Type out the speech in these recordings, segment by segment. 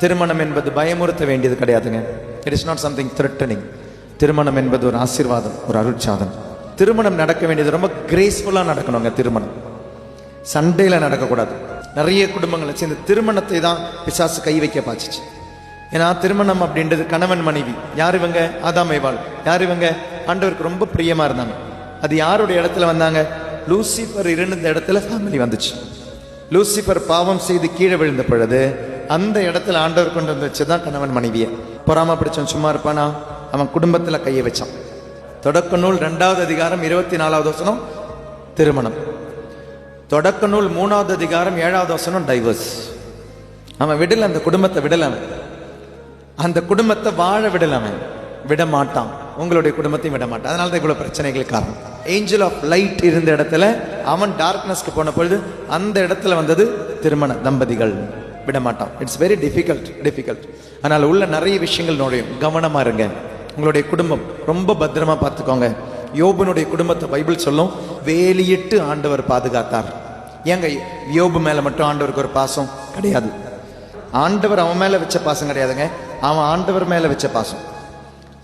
திருமணம் என்பது பயமுறுத்த வேண்டியது கிடையாதுங்க. It is not something threatening. திருமணம் என்பது ஒரு ஆசீர்வாதம், ஒரு அருட்சாதனம். திருமணம் நடக்க வேண்டியது ரொம்ப கிரேஸ்ஃபுல்லா நடக்கணுங்க. திருமணம் சண்டேல நடக்கக்கூடாது. நிறைய குடும்பங்களை சேர்ந்து திருமணத்தை தான் பிசாசு கை வைக்க பாச்சிச்சு. ஏன்னா திருமணம் அப்படின்றது கணவன் மனைவி. யார் இவங்க? ஆதாம் ஏவாள். யார் இவங்க? ஆண்டவருக்கு ரொம்ப பிரியமா இருந்தாங்க. அது யாருடைய இடத்துல வந்தாங்க? லூசிபர் இருந்த இடத்துல ஃபேமிலி வந்துச்சு. லூசிபர் பாவம் செய்து கீழே விழுந்த பொழுது அந்த இடத்துல ஆண்டவர் கொண்டு வந்து வச்சுதான் கணவன் மனைவியை. பொறாம பிடிச்சவன் சும்மா இருப்பானா? அவன் குடும்பத்துல கையை வச்சான். தொடக்க நூல் 2வது அதிகாரம் 24வது வசனம் திருமணம். தொடக்க நூல் 3வது அதிகாரம் 7வது வசனம் டைவர்ஸ். அவன் விடல, அந்த குடும்பத்தை விடல, அந்த குடும்பத்தை வாழ விடல, அவன் விட மாட்டான். உங்களுடைய குடும்பத்தையும் விட மாட்டான். அதனால தான் இவ்வளவு பிரச்சனைகள் காரணம். ஏஞ்சல் ஆஃப் லைட் இருந்த இடத்துல அவன் டார்க்னஸ்க்கு போன பொழுது அந்த இடத்துல வந்தது திருமண தம்பதிகள். விட மாட்டான். It's very difficult. அதனால உள்ள நிறைய விஷயங்கள் நுழையும். கவனமா இருங்க. உங்களுடைய குடும்பம் ரொம்ப பத்திரமா பார்த்துக்கோங்க. யோபுனுடைய குடும்பத்தை பைபிள் சொல்லும், வேலியிட்டு ஆண்டவர் பாதுகாத்தார். ஏங்க யோபு மேல மட்டும் ஆண்டவருக்கு ஒரு பாசம் கிடையாது. ஆண்டவர் அவன் மேல வச்ச பாசம் கிடையாதுங்க, அவன் ஆண்டவர் மேல வச்ச பாசம்.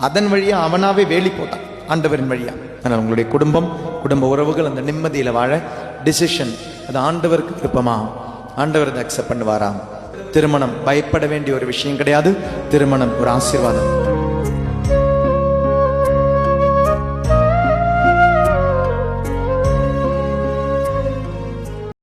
அதன் வழியா அவனாவே வேலி போட்டான், ஆண்டவரின் வழியா. ஆனால் உங்களுடைய குடும்பம், குடும்ப உறவுகள் அந்த நிம்மதியில வாழ டிசிஷன் அது ஆண்டவருக்கு விருப்பமா? ஆண்டவர் அதை அக்செப்ட் பண்ணுவாரா? திருமணம் பயப்பட வேண்டிய ஒரு விஷயம் கிடையாது. திருமணம் ஒரு ஆசீர்வாதம்.